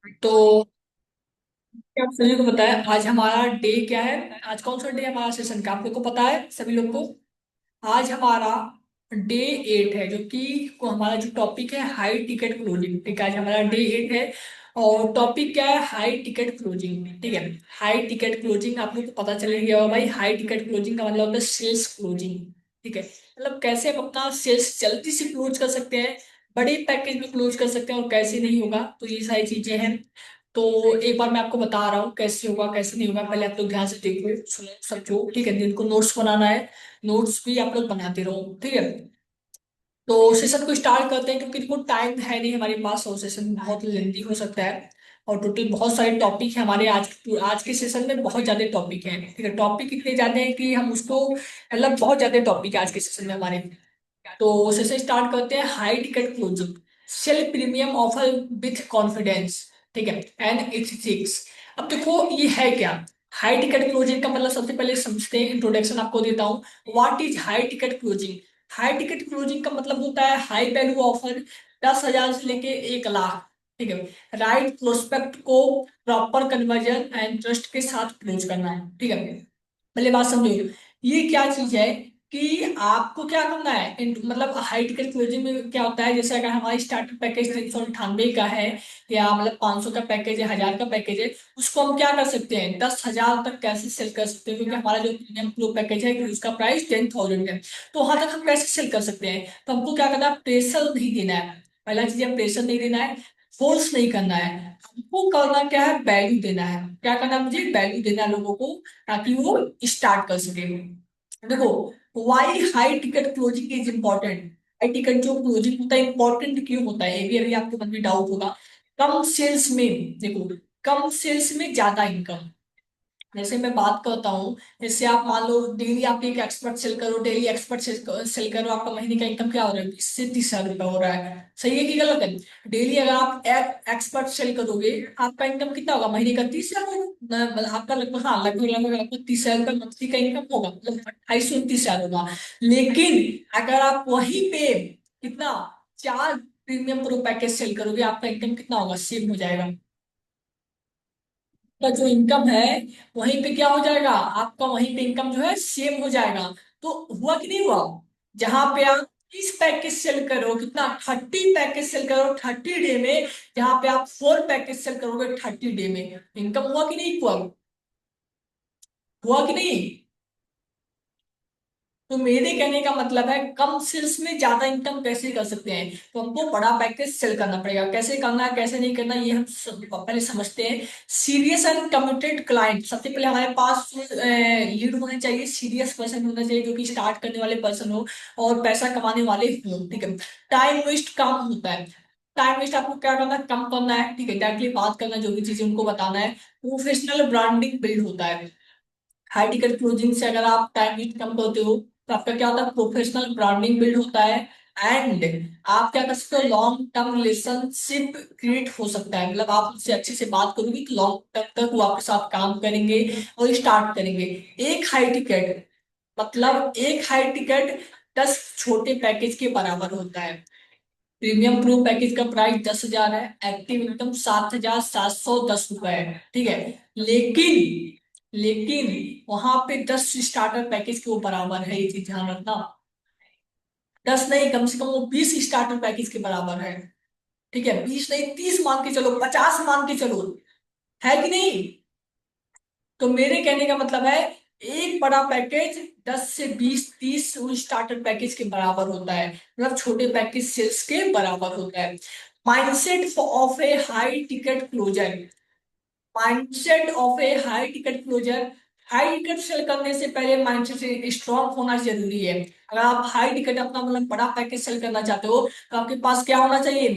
तो क्या आप सभी को पता है आज हमारा डे क्या है? आज कौन सा डे है हमारा सेशन का? आप लोग को पता है सभी लोग को? आज हमारा डे 8 है, जो कि हमारा जो टॉपिक है हाई टिकट क्लोजिंग। ठीक है, आज हमारा डे 8 है और टॉपिक क्या है? High ticket closing. ठीक है, हाई टिकट क्लोजिंग आप लोग को पता चल गया होगा भाई। हाई टिकट क्लोजिंग का मतलब होता है सेल्स क्लोजिंग। ठीक है, मतलब कैसे हम अपना सेल्स जल्दी से क्लोज कर सकते हैं, बड़े पैकेज में क्लोज कर सकते हैं और कैसे नहीं होगा, तो ये सारी चीजें हैं। तो एक बार मैं आपको बता रहा हूँ कैसे होगा कैसे नहीं होगा। पहले आप लोग ध्यान से देखो, सुनो, समझो। ठीक है, जिनको नोट्स बनाना है, नोट्स भी आप लोग बनाते रहो। ठीक है, तो सेशन को स्टार्ट करते हैं, क्योंकि देखो टाइम है नहीं हमारे पास और सेशन बहुत लेंथी हो सकता है। और टोटल बहुत सारे टॉपिक है हमारे आज के सेशन में, बहुत ज्यादा टॉपिक है। ठीक है, टॉपिक इतने ज्यादा है कि हम उसको मतलब बहुत ज्यादा टॉपिक है आज के सेशन में हमारे। तो सेशन स्टार्ट करते हैं। High ticket closing, sale premium offer with confidence. ठीक है, एंड एथिक्स। अब देखो ये है क्या? हाई टिकट क्लोजिंग का मतलब सबसे पहले समझते हैं, इंट्रोडक्शन आपको देता हूँ। What is high ticket closing? High ticket closing का मतलब होता है हाई वैल्यू ऑफर, 10,000 से लेके 1 लाख। ठीक है, राइट प्रोस्पेक्ट को प्रॉपर कन्वर्जन एंड ट्रस्ट के साथ क्लोज करना है। ठीक है, पहले बात समझो, ये क्या चीज है कि आपको क्या करना है। मतलब हाई टिकट क्लोजिंग में क्या होता है, जैसे अगर हमारी स्टार्टर पैकेज 398 का है, या मतलब 500 का पैकेज है, 1,000 का पैकेज है, उसको हम क्या कर सकते हैं 10,000 तक कैसे सेल कर सकते हैं, क्योंकि हमारा जो प्रीमियम प्रो पैकेज है उसका प्राइस 10,000 है। तो वहां तक हम कैसे सेल कर सकते हैं? तो हमको क्या करना है, प्रेशर नहीं देना है। पहला चीज है प्रेशर नहीं देना है, फोर्स नहीं करना है। हमको करना क्या है, वैल्यू देना है। क्या करना है मुझे? वैल्यू देना है लोगों को, ताकि वो स्टार्ट कर सके। देखो, why high ticket closing is important. High ticket जो क्लोजिंग होता है इंपॉर्टेंट क्यों होता है, ये भी अभी आपके मन में डाउट होगा। कम सेल्स में, देखो, कम सेल्स में ज्यादा इनकम। जैसे मैं बात करता हूँ, जैसे आप मान लो डेली आप एक एक्सपर्ट सेल करो, डेली एक्सपर्ट सेल करो, आपका महीने का इनकम क्या हो रहा है? 20 से 30 हजार रुपया हो रहा है। सही है कि गलत है? डेली अगर आप एक्सपर्ट सेल करोगे, आपका इनकम कितना होगा? महीने का 30 हजार होगा। मतलब आपका लगभग, हाँ, लगभग 30 हजार रुपया मंथली का इनकम होगा, मतलब 28 से 29 हजार होगा। लेकिन अगर आप वहीं पे कितना, 4 प्रीमियम प्रो पैकेज सेल करोगे, आपका इनकम कितना होगा? सेम हो जाएगा। का जो इनकम है वहीं पे क्या हो जाएगा, आपका वहीं पे इनकम जो है सेम हो जाएगा। तो हुआ कि नहीं हुआ? जहां पे आप 30 पैकेज सेल करो, कितना, 30 पैकेज सेल करो 30 डे में, जहां पे आप 4 पैकेज सेल करोगे 30 डे में, इनकम हुआ कि नहीं हुआ? हुआ कि नहीं? तो मेरे कहने का मतलब है कम सेल्स में ज्यादा इनकम कैसे कर सकते हैं, तो हमको बड़ा पैकेज सेल करना पड़ेगा। कैसे करना है कैसे नहीं करना, ये हम पहले समझते हैं। सीरियस एंड कमिटेड क्लाइंट, सबसे पहले हमारे पास लीड होने चाहिए, सीरियस पर्सन होना चाहिए, जो कि स्टार्ट करने वाले पर्सन हो और पैसा कमाने वाले हो। ठीक है, टाइम वेस्ट कम होता है। टाइम वेस्ट आपको क्या करना है, कम करना है। ठीक है, डायरेक्टली बात करना, जो भी चीजें उनको बताना है। प्रोफेशनल ब्रांडिंग बिल्ड होता है। हाई टिकट क्लोजिंग से अगर आप टाइम वेस्ट कम करते हो, तो आपका क्या होता है, प्रोफेशनल ब्रांडिंग बिल्ड होता है। एंड आप क्या कर सकते हो, लॉन्ग टर्म रिलेशनशिप क्रिएट हो सकता है। मतलब आप उनसे अच्छे से बात करोगे तो लॉन्ग टर्म तक वो आपके साथ काम करेंगे और स्टार्ट करेंगे। एक हाई टिकट, मतलब एक हाई टिकट 10 छोटे पैकेज के बराबर होता है। प्रीमियम प्रो पैकेज का प्राइस 10,000 है, एक्टिव इनकम 7,710 रुपए है। ठीक है, लेकिन वहां पे 10 स्टार्टर पैकेज के वो बराबर है, ये चीज ध्यान रखना। 10 नहीं, कम से कम वो 20 स्टार्टर पैकेज के बराबर है। ठीक है, 20 नहीं, 30 मान के चलो, 50 मान के चलो, है कि नहीं? तो मेरे कहने का मतलब है एक बड़ा पैकेज 10 से 20 30 उस स्टार्टर पैकेज के बराबर होता है, मतलब छोटे पैकेज सेल्स के बराबर होता है। Mindset of a high ticket closer, mindset of a high ticket closer. High ticket sale करने से पहले माइंडसेट स्ट्रांग होना जरूरी है। अगर आप हाई टिकट अपना मतलब बड़ा पैकेज सेल करना चाहते हो, तो आपके पास क्या होना चाहिए,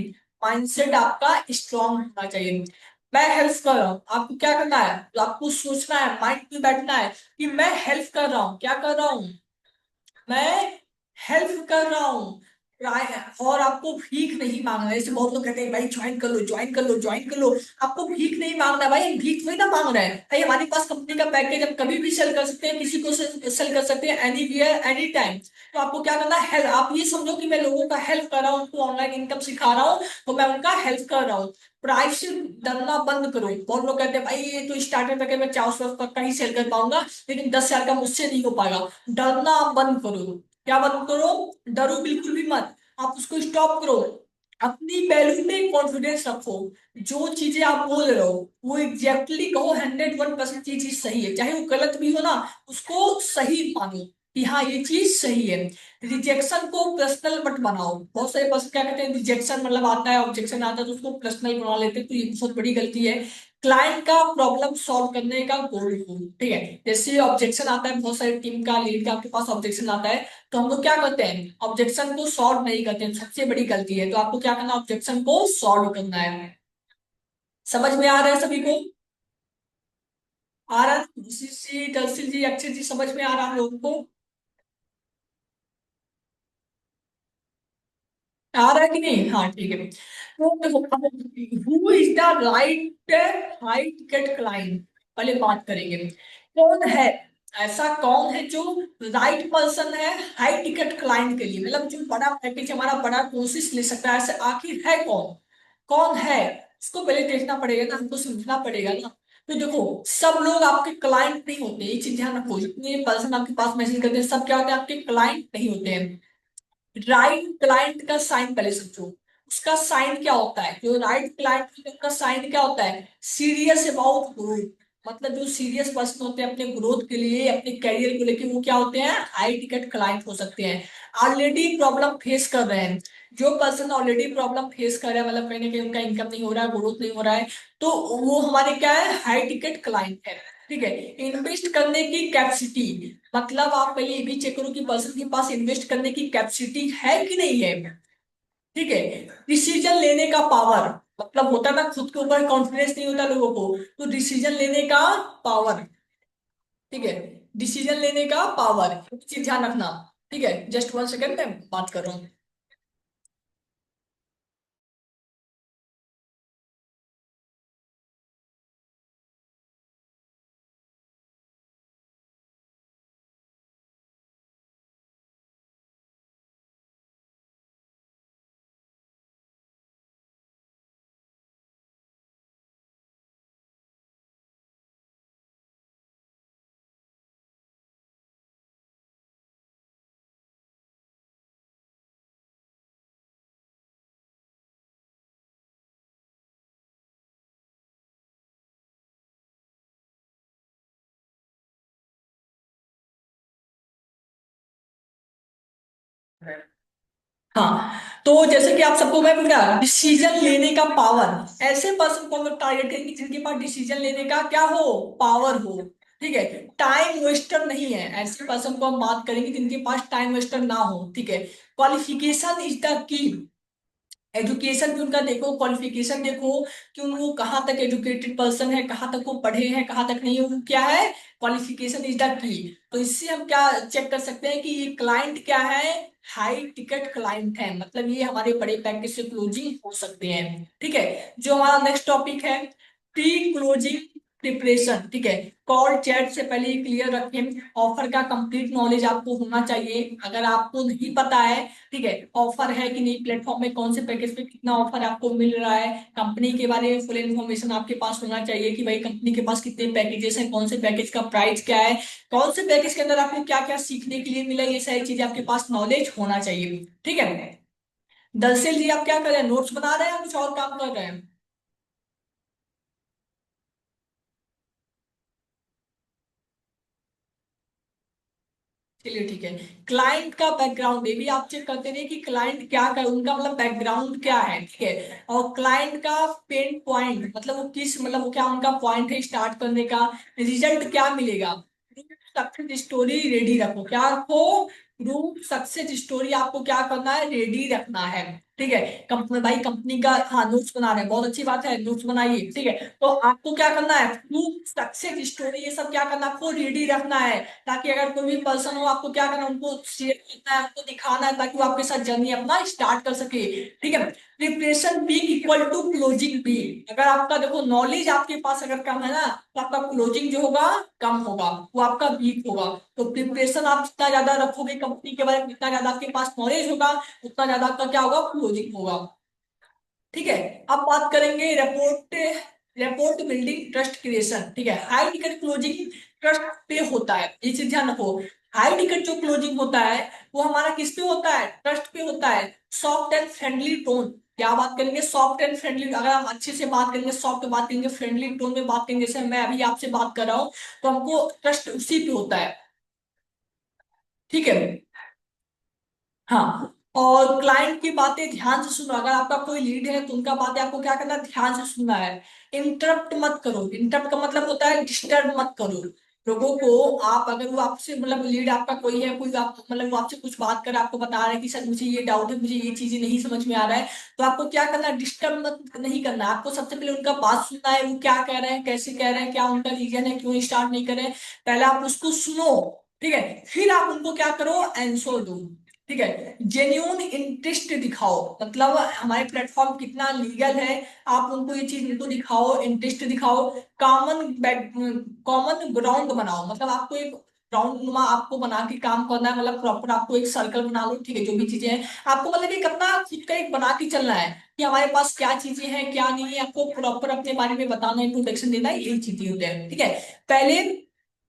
माइंडसेट आपका स्ट्रांग होना चाहिए। मैं हेल्प कर रहा हूँ, आपको क्या करना है, तो आपको सोचना है, माइंड में बैठना है कि मैं हेल्प कर रहा हूँ। क्या कर रहा हूँ? मैं हेल्प कर रहा हूँ। और आपको भीख नहीं मांगना है। जैसे बहुत लोग कहते हैं भाई ज्वाइन कर लो, ज्वाइन कर लो, ज्वाइन कर लो। आपको भीख नहीं मांगना है भाई, हम भीख थोड़ी ना मांग रहे हैं भाई। हमारे पास कंपनी का पैकेज हम कभी भी सेल कर सकते हैं, किसी को सेल कर सकते हैं, एनी वेयर एनी टाइम। तो आपको क्या करना है, हेल्प। आप ये समझो कि मैं लोगों का हेल्प कर रहा हूँ, उनको ऑनलाइन इनकम सिखा रहा हूँ, तो मैं उनका हेल्प कर रहा हूँ। प्राइस से डरना बंद करो। बहुत लोग कहते हैं भाई ये तो स्टार्टर करके मैं 400 तक का ही सेल कर पाऊंगा, लेकिन 10,000 का मुझसे नहीं हो पाएगा। डरना आप बंद करो। क्या बंद करो? डरो बिल्कुल भी मत। आप उसको स्टॉप करो। अपनी वैल्यू में कॉन्फिडेंस रखो। जो चीजें आप बोल रहे हो वो एग्जैक्टली कहो, 101% ये चीज सही है, चाहे वो गलत भी हो ना, उसको सही मानो कि हाँ ये चीज सही है। रिजेक्शन को पर्सनल मत बनाओ। बहुत सारे पर्सन क्या कहते हैं, रिजेक्शन मतलब आता है, ऑब्जेक्शन आता है तो उसको पर्सनल बना लेते हैं, तो ये बहुत बड़ी गलती है। क्लाइंट का प्रॉब्लम सॉल्व करने का गोल हो, ठीक है। जैसे ऑब्जेक्शन आता है, बहुत सारे टीम का लीड का आपके पास ऑब्जेक्शन आता है, तो हम लोग क्या करते हैं, ऑब्जेक्शन को सॉल्व नहीं करते हैं, सबसे बड़ी गलती है। तो आपको क्या करना, ऑब्जेक्शन को सॉल्व करना है। समझ में आ रहा है सभी को? आ रहा है? जी, दर्शिल जी, अक्षय जी, समझ में आ रहा है लोगों को? आ रहा है कि नहीं? हाँ ठीक है। तो देखो, who is the right high ticket client, पहले बात करेंगे। कौन है, ऐसा कौन है जो राइट पर्सन है हाई टिकट क्लाइंट के लिए, मतलब जो बड़ा पैकेज हमारा बड़ा कोर्सेस ले सकता है, ऐसे आखिर है कौन? कौन है? उसको पहले देखना पड़ेगा ना, हमको समझना पड़ेगा ना। तो देखो, सब लोग आपके क्लाइंट नहीं होते, ये चीज ध्यान रखो। जितने पर्सन आपके पास मैसेज करते हैं सब क्या होते हैं, आपके क्लाइंट नहीं होते हैं। राइट क्लाइंट का साइन पहले समझो। उसका साइन क्या होता है, जो राइट क्लाइंट का साइन क्या होता है, सीरियस अबाउट ग्रोथ। मतलब जो सीरियस पर्सन होते हैं अपने ग्रोथ के लिए, अपने करियर को लेकर, वो क्या होते हैं, हाई टिकट क्लाइंट हो सकते हैं। ऑलरेडी प्रॉब्लम फेस कर रहे हैं। जो पर्सन ऑलरेडी प्रॉब्लम फेस कर रहा है, मतलब कहीं ना कहीं उनका इनकम नहीं हो रहा है, ग्रोथ नहीं हो रहा है, तो वो हमारे क्या है, हाई टिकट क्लाइंट है। ठीक है। इन्वेस्ट करने की कैपेसिटी, मतलब आप पहले ये भी चेक करो कि पर्सन के पास इन्वेस्ट करने की कैपेसिटी है कि नहीं है। ठीक है। डिसीजन लेने का पावर, मतलब होता है ना, खुद के ऊपर कॉन्फिडेंस नहीं होता लोगों को, तो डिसीजन लेने का पावर। ठीक है। डिसीजन लेने का पावर, चीज ध्यान रखना। ठीक है, जस्ट 1 सेकेंड में बात कर रहा हूँ। हाँ, तो जैसे कि आप सबको मैं बोला, डिसीजन लेने का पावर, ऐसे पर्सन को हम लोग टारगेट करेंगे जिनके पास डिसीजन लेने का क्या हो, पावर हो। ठीक है। टाइम वेस्टर नहीं है, ऐसे पर्सन को हम बात करेंगे जिनके पास टाइम वेस्टर ना हो। ठीक है। Qualification is the key. Education भी उनका देखो, क्वालिफिकेशन देखो कि वो कहाँ तक एजुकेटेड पर्सन है, कहाँ तक वो पढ़े हैं, कहाँ तक नहीं है, वो क्या है, क्वालिफिकेशन इज द की। तो इससे हम क्या चेक कर सकते हैं कि ये क्लाइंट क्या है, हाई टिकट क्लाइंट है, मतलब ये हमारे बड़े पैकेज से क्लोजिंग हो सकते हैं। ठीक है। जो हमारा नेक्स्ट टॉपिक है, प्री क्लोजिंग प्रिपरेशन। ठीक है। कॉल चैट से पहले ही क्लियर रखें, ऑफर का कंप्लीट नॉलेज आपको होना चाहिए। अगर आपको नहीं पता है, ठीक है, ऑफर है कि नहीं, प्लेटफॉर्म में कौन से पैकेज पे कितना ऑफर आपको मिल रहा है, कंपनी के बारे में फुल इन्फॉर्मेशन आपके पास होना चाहिए कि भाई कंपनी के पास कितने पैकेजेस हैं, कौन से पैकेज का प्राइस क्या है, कौन से पैकेज के अंदर आपको क्या क्या सीखने के लिए मिला, ये सारी चीजें आपके पास नॉलेज होना चाहिए। ठीक है। दरअसल जी आप क्या कर रहे हैं, नोट्स बना रहे हैं या कुछ और काम कर रहे हैं? चलिए ठीक है। क्लाइंट का बैकग्राउंड ये भी आप चेक करते रहिए कि क्लाइंट क्या कर, उनका मतलब बैकग्राउंड क्या है। ठीक है। और क्लाइंट का पेन पॉइंट, मतलब वो किस, मतलब वो क्या उनका पॉइंट है स्टार्ट करने का, रिजल्ट क्या मिलेगा। सक्सेस स्टोरी रेडी रखो, क्या रखो, ग्रुप सक्सेस स्टोरी आपको क्या करना है, रेडी रखना है। ठीक है, कंपनी भाई, कंपनी का हाँ नोट्स बना रहे हैं, बहुत अच्छी बात है, नोट्स बनाइए। ठीक है, तो आपको क्या करना है, ग्रुप सक्सेस स्टोरी ये सब क्या करना है, आपको रेडी रखना है, ताकि अगर कोई भी पर्सन हो, आपको क्या करना है, उनको शेयर करना है, उनको दिखाना है, ताकि वो आपके साथ जर्नी अपना स्टार्ट कर सके। ठीक है, preparation peak equal to closing peak. अगर आपका देखो नॉलेज आपके पास अगर कम है ना, तो आपका क्लोजिंग जो होगा कम होगा, वो आपका वीक होगा। तो प्रिपरेशन आप जितना ज्यादा रखोगे कंपनी के बारे में, जितना ज्यादा आपके पास नॉलेज होगा, उतना ज्यादा आपका क्या होगा, क्लोजिंग होगा। ठीक है, अब बात करेंगे report, report building trust creation. ठीक है, हाई टिकट क्लोजिंग ट्रस्ट पे होता है, ये चीज ध्यान रखो। हाई टिकट जो क्लोजिंग होता है वो हमारा किस पे होता है, ट्रस्ट पे होता है। सॉफ्ट एंड फ्रेंडली टोन, क्या बात करेंगे, सॉफ्ट एंड फ्रेंडली, अगर हम अच्छे से बात करेंगे, सॉफ्ट बात करेंगे, फ्रेंडली टोन में बात करेंगे, जैसे मैं अभी आपसे बात कर रहा हूँ, तो हमको ट्रस्ट उसी पे होता है। ठीक है, हाँ, और क्लाइंट की बातें ध्यान से सुनो। अगर आपका कोई लीड है तो उनका बातें आपको क्या करना है, ध्यान से सुनना है। इंटरप्ट मत करो, इंटरप्ट का मतलब होता है डिस्टर्ब मत करो लोगों को। आप अगर वो आपसे मतलब लीड आपका कोई है, कोई आप मतलब वो आपसे कुछ बात कर आपको बता रहा है कि सर मुझे ये डाउट है, मुझे ये चीजें नहीं समझ में आ रहा है, तो आपको क्या करना है, डिस्टर्ब मत नहीं करना है। आपको सबसे पहले उनका बात सुनना है, वो क्या कह रहे हैं, कैसे कह रहे हैं, क्या उनका रीजन है, क्यों स्टार्ट नहीं कर रहे हैं, पहले आप उसको सुनो। ठीक है, फिर आप उनको क्या करो, आंसर दो। ठीक है, जेन्यून इंटरेस्ट दिखाओ, मतलब हमारे प्लेटफॉर्म कितना लीगल है, आप उनको ये चीज उनको दिखाओ, इंटरेस्ट दिखाओ। कॉमन कॉमन ग्राउंड बनाओ, मतलब आपको एक ग्राउंड नुमा आपको बना के काम करना है, मतलब प्रॉपर आपको एक सर्कल बना लो। ठीक है, जो भी चीजें हैं आपको मतलब एक अपना खुद का एक बना के चलना है, कि हमारे पास क्या चीजें हैं क्या नहीं है, आपको प्रॉपर अपने बारे में बताना, इंट्रोडक्शन देना है, यही चीजें होते हैं। ठीक है, पहले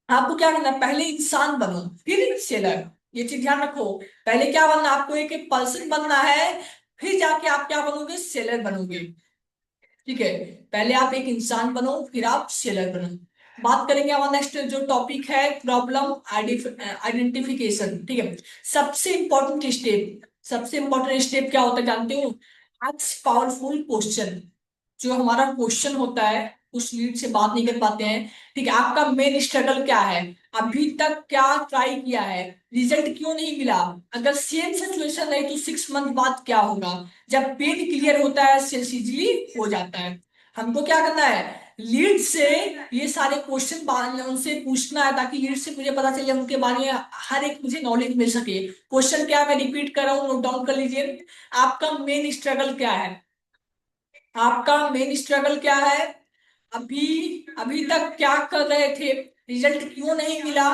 आपको क्या करना है, पहले इंसान बनो फिर सेलर, ये चीज ध्यान रखो। पहले क्या बनना है, आपको एक पर्सन बनना है, फिर जाके आप क्या बनोगे, सेलर बनोगे। ठीक है, पहले आप एक इंसान बनो, फिर आप सेलर बनो। बात करेंगे हमारा नेक्स्ट जो टॉपिक है, प्रॉब्लम आइडेंटिफिकेशन। ठीक है, सबसे इंपॉर्टेंट स्टेप, सबसे इंपॉर्टेंट स्टेप क्या होता है जानते हो, आज पावरफुल क्वेश्चन। जो हमारा क्वेश्चन होता है, उस लीड से बात नहीं कर पाते हैं। ठीक है, आपका मेन स्ट्रगल क्या है, अभी तक क्या ट्राई किया है, रिजल्ट क्यों नहीं मिला, अगर सेम सिचुएशन रही तो 6 मंथ बाद क्या होगा, जब पेन क्लियर होता है सेल्स इजीली हो जाता है। हमको क्या करना है, लीड से ये सारे क्वेश्चन उनसे पूछना है, ताकि लीड से मुझे पता चले उनके बारे में हर एक मुझे नॉलेज मिल सके। क्वेश्चन क्या, मैं रिपीट कर रहा हूँ, नोट डाउन कर लीजिए। आपका मेन स्ट्रगल क्या है, आपका मेन स्ट्रगल क्या है, अभी अभी तक क्या कर रहे थे, रिजल्ट क्यों नहीं मिला,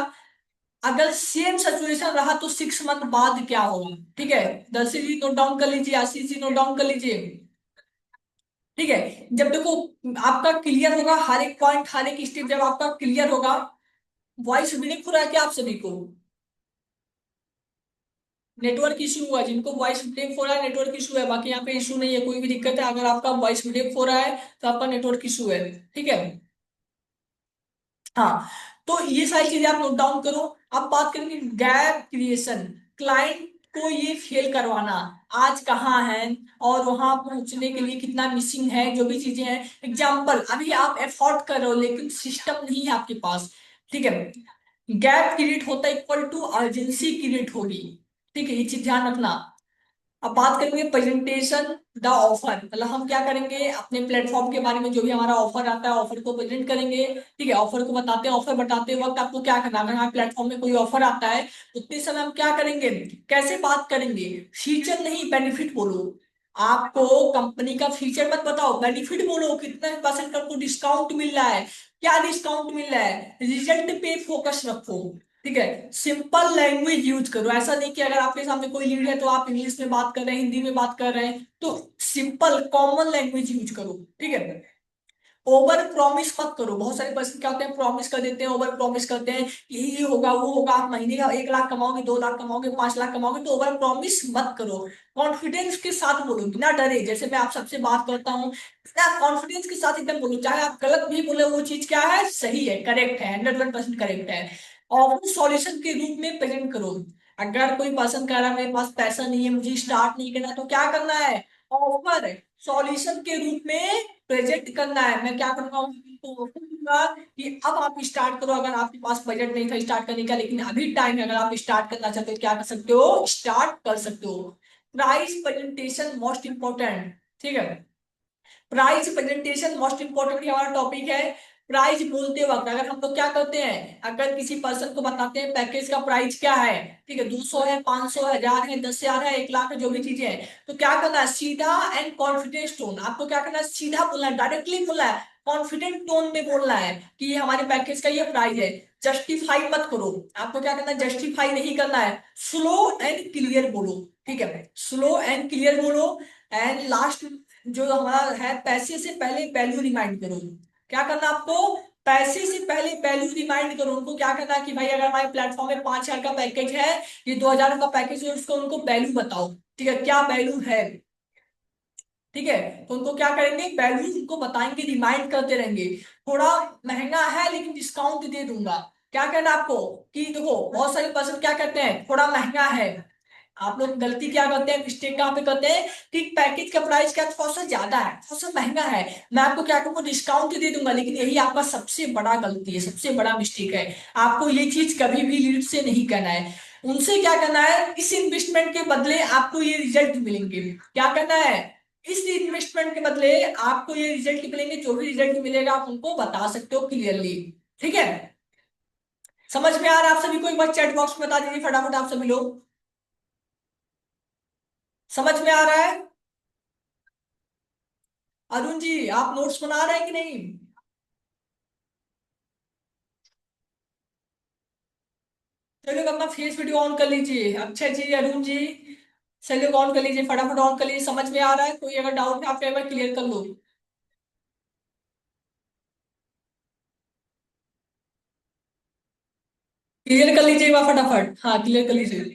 अगर सेम सिचुएशन रहा तो 6 मंथ बाद क्या होगा। ठीक है, 10 जी नोट डाउन कर लीजिए, 80 जी नोट डाउन कर लीजिए। ठीक है, जब देखो आपका क्लियर होगा हर एक पॉइंट, हर एक स्टेप जब आपका क्लियर होगा। वॉइस ब्रेक हो रहा है क्या आप सभी को, नेटवर्क इशू हुआ, जिनको वॉइस ब्रेक हो रहा है नेटवर्क इशू है, बाकी यहाँ पे इशू नहीं है, कोई भी दिक्कत है, अगर आपका वॉइस ब्रेक हो रहा है तो आपका नेटवर्क इशू है। ठीक है, हाँ, तो ये सारी चीजें आप नोट डाउन करो। अब बात करेंगे गैप क्रिएशन, क्लाइंट को ये फेल करवाना, आज कहाँ है और वहां पहुंचने के लिए कितना मिसिंग है, जो भी चीजें हैं। एग्जाम्पल, अभी आप एफोर्ड कर रहे हो लेकिन सिस्टम नहीं है आपके पास। ठीक है, गैप क्रिएट होता है इक्वल टू अर्जेंसी क्रिएट होगी। ठीक है, ये चीज ध्यान रखना। अब बात करेंगे प्रेजेंटेशन द ऑफर, मतलब हम क्या करेंगे, अपने प्लेटफॉर्म के बारे में जो भी हमारा ऑफर आता है, ऑफर को प्रेजेंट करेंगे। ठीक है, ऑफर को बताते हैं, ऑफर बताते वक्त आपको क्या करना है, अगर हमारे प्लेटफॉर्म में कोई ऑफर आता है तो उतने समय हम क्या करेंगे, कैसे बात करेंगे, फीचर नहीं बेनिफिट बोलो। आपको कंपनी का फीचर मत बताओ, बेनिफिट बोलो, कितना परसेंट आपको डिस्काउंट मिल रहा है, क्या डिस्काउंट मिल रहा है, रिजल्ट पे फोकस रखो। ठीक है, सिंपल लैंग्वेज यूज करो, ऐसा नहीं कि अगर आपके सामने कोई लीड है तो आप इंग्लिश में बात कर रहे हैं, हिंदी में बात कर रहे हैं, तो सिंपल कॉमन लैंग्वेज यूज करो। ठीक है, ओवर प्रॉमिस मत करो। बहुत सारे पर्सन क्या होते हैं, प्रॉमिस कर देते हैं, ओवर प्रॉमिस करते हैं, ये होगा वो होगा, आप महीने का 1 लाख कमाओगे, 2 लाख कमाओगे, 5 लाख कमाओगे, तो ओवर प्रॉमिस मत करो। कॉन्फिडेंस के साथ बोलो, बिना डरे, जैसे मैं आप सबसे बात करता हूँ, कॉन्फिडेंस के साथ एकदम बोलो, चाहे आप गलत भी बोले, वो चीज क्या है, सही है, करेक्ट है, 100% करेक्ट है। और सॉल्यूशन के रूप में प्रेजेंट करो। अगर कोई पर्सन कह रहा है मेरे पास पैसा नहीं है, मुझे स्टार्ट नहीं करना, तो क्या करना है, ऑफर सॉल्यूशन के रूप में प्रेजेंट करना है, मैं क्या करूंगा उनको बोलूंगा कि अब आप स्टार्ट करो। अगर आपके पास बजट नहीं था स्टार्ट करने का, लेकिन अभी टाइम है, अगर आप स्टार्ट करना चाहते हो क्या कर सकते हो, स्टार्ट कर सकते हो। Price presentation most important. ठीक है, प्राइस प्रेजेंटेशन मोस्ट इंपॉर्टेंट हमारा टॉपिक है। प्राइस बोलते वक्त अगर हम लोग क्या करते हैं, अगर किसी पर्सन को बताते हैं पैकेज का प्राइस क्या है, ठीक है, 200 है, 500 है, 1000 है, 10,000 है, 1 लाख है, जो भी चीजें हैं, तो क्या करना है, सीधा एंड कॉन्फिडेंस टोन, आपको क्या करना है, सीधा बोलना है, डायरेक्टली बोलना है, कॉन्फिडेंट टोन में बोलना है कि ये हमारे पैकेज का ये प्राइस है। जस्टिफाई मत करो, आपको क्या करना है, जस्टिफाई नहीं करना है, स्लो एंड क्लियर बोलो। ठीक है, स्लो एंड क्लियर बोलो। एंड लास्ट जो हमारा है, पैसे से पहले वैल्यू रिमाइंड करो। क्या करना आपको, पैसे से पहले वैल्यू रिमाइंड करो। उनको क्या करना है कि भाई अगर हमारे प्लेटफॉर्म में 5,000 का पैकेज है, ये 2,000 का पैकेज है, उसको उनको वैल्यू बताओ। ठीक है, क्या वैल्यू है। ठीक है, तो उनको क्या करेंगे, वैल्यू उनको बताएंगे, रिमाइंड करते रहेंगे। थोड़ा महंगा है लेकिन डिस्काउंट दे दूंगा। क्या करना आपको कि देखो, बहुत सारे पर्सन क्या करते हैं, थोड़ा महंगा है। आप लोग गलती क्या करते हैं, मिस्टेक कहाँ पे करते हैं कि पैकेज का प्राइस क्या थोड़ा सा ज्यादा है, थोड़ा सा महंगा है, मैं आपको क्या करूंगा, डिस्काउंट दे दूंगा। लेकिन यही आपका सबसे बड़ा गलती है, सबसे बड़ा मिस्टेक है। आपको ये चीज कभी भी लीड से नहीं करना है। उनसे क्या करना है, इस इन्वेस्टमेंट के बदले आपको ये रिजल्ट मिलेंगे। क्या करना है, इस इन्वेस्टमेंट के बदले आपको ये रिजल्ट मिलेंगे, जो भी रिजल्ट मिलेगा आप उनको बता सकते हो क्लियरली। ठीक है, समझ में आ रहा है आप सभी को, एक बार चैट बॉक्स में बता दीजिए फटाफट आप सभी लोग। समझ में आ रहा है। अरुण जी आप नोट्स बना रहे हैं कि नहीं। चलो अपना फेस वीडियो ऑन कर लीजिए। अच्छा जी अरुण जी, चलो ऑन कर लीजिए, फटाफट ऑन कर लीजिए। समझ में आ रहा है, कोई अगर डाउट है आप एक बार क्लियर कर लो। क्लियर कर लीजिए एक बार फटाफट, हाँ क्लियर कर लीजिए।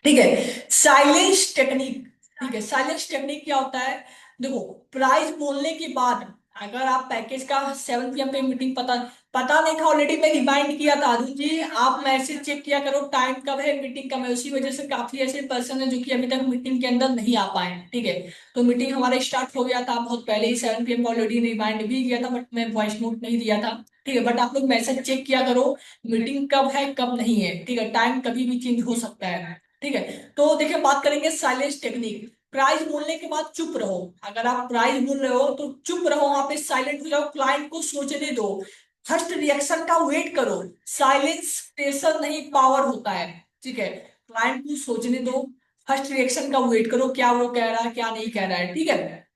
ठीक है, साइलेंस टेक्निक। ठीक है, साइलेंस टेक्निक क्या होता है, देखो, प्राइस बोलने के बाद अगर आप पैकेज का 7 PM पे मीटिंग पता पता नहीं था, ऑलरेडी मैं रिमाइंड किया था अरुण जी, आप मैसेज चेक किया करो, टाइम कब है, मीटिंग कब है। उसी वजह से काफी ऐसे पर्सन है जो कि अभी तक मीटिंग के अंदर नहीं आ पाए हैं। ठीक है, तो मीटिंग हमारा स्टार्ट हो गया था बहुत पहले ही, 7 PM का ऑलरेडी रिमाइंड भी किया था, बट मैं वॉइस नोट नहीं दिया था। ठीक है, बट आप लोग मैसेज चेक किया करो, मीटिंग कब है कब नहीं है। ठीक है, टाइम कभी भी चेंज हो सकता है। ठीक है, तो देखिए बात करेंगे साइलेंस टेक्निक। प्राइस बोलने के बाद चुप रहो। अगर आप प्राइस बोल रहे हो तो चुप रहो, वहां पे साइलेंट हो जाओ, क्लाइंट को सोचने दो, फर्स्ट रिएक्शन का वेट करो। साइलेंस प्रेशर नहीं पावर होता है। ठीक है, क्लाइंट को सोचने दो, फर्स्ट रिएक्शन का वेट करो, क्या वो कह रहा है क्या नहीं कह रहा है। ठीक है,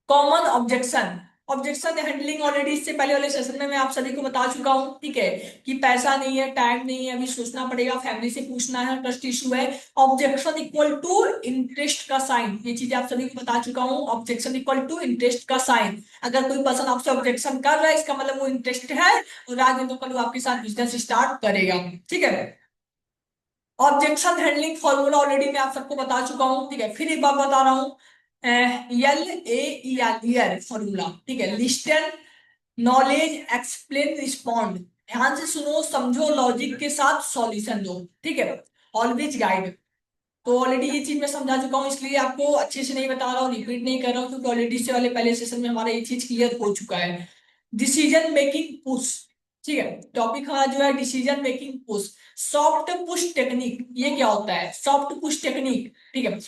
common objection. Objection handling already इससे पहले वाले सेशन में मैं आप सभी को बता चुका हूं। ठीक है, कि पैसा नहीं है, टाइम नहीं है, अभी सोचना पड़ेगा, फैमिली से पूछना है, ट्रस्ट इशू है। ऑब्जेक्शन इक्वल टू इंटरेस्ट का साइन, ये चीजें आप सभी को बता चुका हूं। ऑब्जेक्शन इक्वल टू इंटरेस्ट का साइन, अगर कोई पर्सन आपसे ऑब्जेक्शन कर रहा है इसका मतलब वो इंटरेस्ट है और आगे तो कल वो आपके साथ बिजनेस स्टार्ट करेगा। ठीक है, ऑब्जेक्शन हैंडलिंग फॉर्मूला ऑलरेडी मैं आप सबको बता चुका हूं। ठीक है, फिर एक बार बता रहा हूं, LAER फॉर्मूला। ठीक है, लिस्टन, नॉलेज, एक्सप्लेन, रिस्पॉन्ड। ध्यान से सुनो, समझो, लॉजिक के साथ सॉल्यूशन दो। ठीक है, ऑलवेज गाइड। तो ऑलरेडी ये चीज मैं समझा चुका हूँ, इसलिए आपको अच्छे से नहीं बता रहा हूँ, रिपीट नहीं कर रहा हूँ, क्योंकि ऑलरेडी से वाले पहले सेशन में हमारा ये चीज क्लियर हो चुका है। Decision making push. ठीक है, टॉपिक हमारा जो है decision making push. Soft push technique, ये क्या होता है, सॉफ्ट पुश टेक्निक। ठीक है,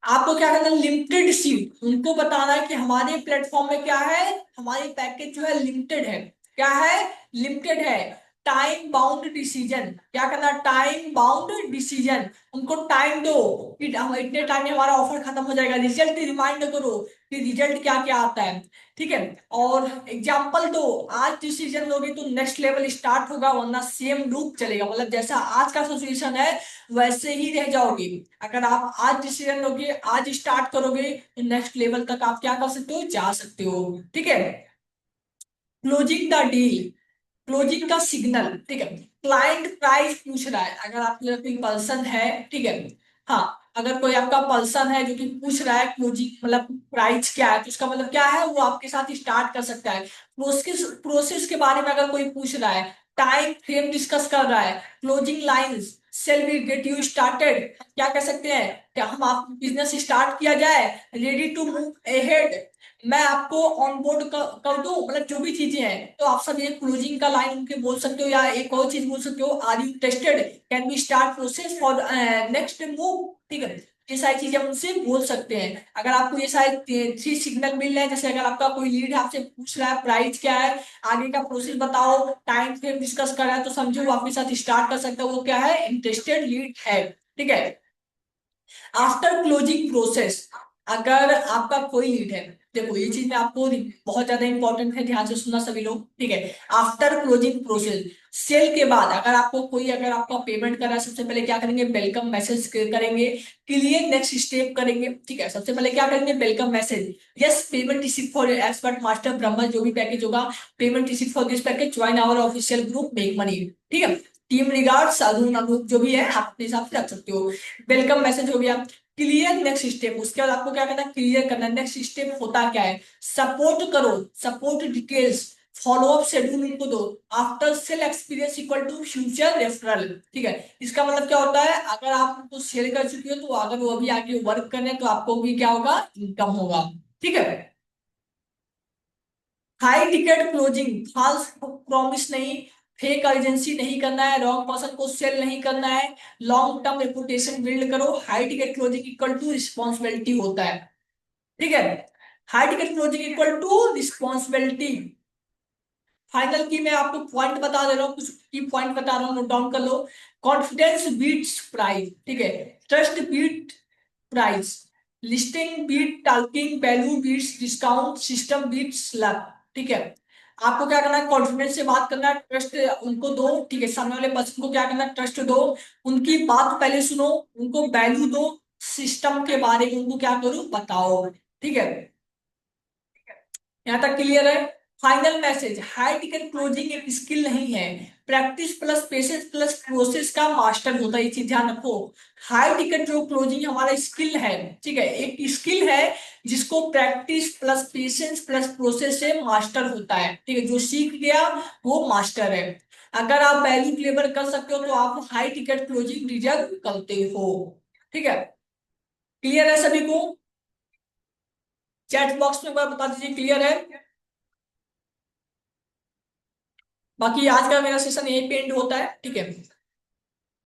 आपको क्या करना है, लिमिटेड सीट, उनको बताना है कि हमारे प्लेटफॉर्म में क्या है, हमारी पैकेज जो है लिमिटेड है। क्या है, लिमिटेड है। टाइम बाउंड डिसीजन, क्या करना, टाइम बाउंड डिसीजन, उनको टाइम दो कि हम इतने टाइम में हमारा ऑफर खत्म हो जाएगा। रिजल्ट रिमाइंड करो कि रिजल्ट क्या क्या आता है। ठीक है, और एग्जाम्पल दो, आज डिसीजन लोगे तो नेक्स्ट लेवल स्टार्ट होगा, वरना सेम लूप चलेगा, मतलब जैसा आज का सिचुएशन है वैसे ही रह जाओगे। अगर आप आज डिसीजन लोगे, आज स्टार्ट करोगे, तो नेक्स्ट लेवल तक आप क्या कर सकते हो, जा सकते हो। ठीक है, क्लोजिंग द डील। क्लोजिंग का सिग्नल, ठीक है। क्लाइंट प्राइस पूछ रहा है, अगर आपके कोई पर्सन है, ठीक है। हाँ, अगर कोई आपका पर्सन है जो कि पूछ रहा है क्लोजिंग मतलब प्राइस क्या है, तो उसका मतलब क्या है, वो आपके साथ स्टार्ट कर सकता है। प्रोसेस प्रोसेस के बारे में अगर कोई पूछ रहा है, टाइम फ्रेम डिस्कस कर रहा है, closing lines, shall we get you started, क्या कह सकते हैं, क्या हम आप बिजनेस स्टार्ट किया जाए, रेडी टू मूव अहेड, मैं आपको ऑनबोर्ड कर दूं, मतलब जो भी चीजें हैं, तो आप सब ये क्लोजिंग का लाइन उनके बोल सकते हो, या एक और चीज बोल सकते हो, are you tested, can we start process for next move, ठीक है। ये सारी चीजें हम उनसे बोल सकते हैं। अगर आपको ये सारे थ्री सिग्नल मिल रहे हैं, जैसे अगर आपका कोई लीड आपसे पूछ रहा है प्राइस क्या है, आगे का प्रोसेस बताओ, टाइम फ्रेम डिस्कस कर रहा है, तो समझो वो आपके साथ स्टार्ट कर सकता है, वो क्या है, इंटरेस्टेड लीड है, ठीक है। आफ्टर क्लोजिंग प्रोसेस, अगर आपका कोई लीड है, देखो ये चीज में आपको बहुत ज्यादा इंपॉर्टेंट है, ध्यान से सुनना सभी लोग, ठीक है। आफ्टर क्लोजिंग प्रोसेस, सेल के बाद अगर आपको कोई अगर आपका पेमेंट करा है, सबसे पहले क्या करेंगे, वेलकम मैसेज करेंगे, क्लियर नेक्स्ट स्टेप करेंगे, ठीक है। सबसे पहले क्या करेंगे, welcome message, yes payment receive for expert master Brahma, जो भी पैकेज होगा, payment receive for this package, join our official group make money, ठीक है। टीम रिगार्ड्स अरुण अनूप, जो भी है आप अपने हिसाब से रख सकते हो। वेलकम मैसेज हो गया। क्लियर नेक्स्ट स्टेप, उसके बाद आपको क्या करना है, क्लियर करना है। नेक्स्ट स्टेप होता क्या है, सपोर्ट करो, support details, follow up schedule उनको दो, after sale experience equal to future referral, ठीक है। इसका मतलब क्या होता है, अगर आप उनको सेल कर चुके हो, तो अगर वो अभी आगे वर्क कर रहे हैं, तो आपको भी क्या होगा, इनकम होगा, ठीक है। High ticket closing, false promise नहीं, फेक अर्जेंसी नहीं करना है, रॉन्ग पर्सन को सेल नहीं करना है, लॉन्ग टर्म रेपुटेशन बिल्ड करो, high ticket closing equal to responsibility होता है, ठीक है। High ticket closing equal to responsibility. Final की मैं आपको पॉइंट बता दे रहा हूँ, कुछ की पॉइंट बता रहा हूँ, नोट डाउन कर लो। कॉन्फिडेंस बीट्स प्राइस, ठीक है। Trust beat price, listing beat talking, value beats discount, system beats luck, ठीक है। आपको क्या करना है, कॉन्फिडेंस से बात करना है, ट्रस्ट उनको दो, ठीक है। सामने वाले पर्सन को क्या करना है, ट्रस्ट दो, उनकी बात पहले सुनो, उनको वैल्यू दो, सिस्टम के बारे में उनको क्या करो, बताओ, ठीक है। यहाँ तक क्लियर है। Final message, high ticket closing एक स्किल नहीं है, practice plus patience plus process का मास्टर होता है, ये चीज ध्यान रखो। हाई टिकट जो क्लोजिंग हमारा स्किल है, ठीक है, एक स्किल है जिसको practice plus patience plus process से मास्टर होता है, ठीक है। जो सीख गया वो मास्टर है। अगर आप वैल्यू डिलीवर कर सकते हो, तो आप हाई टिकट क्लोजिंग डिजर्व करते हो, ठीक है। क्लियर है सभी को, चैट बॉक्स में एक बार बता दीजिए क्लियर है। बाकी आज का मेरा सेशन यही पे एंड होता है, ठीक है।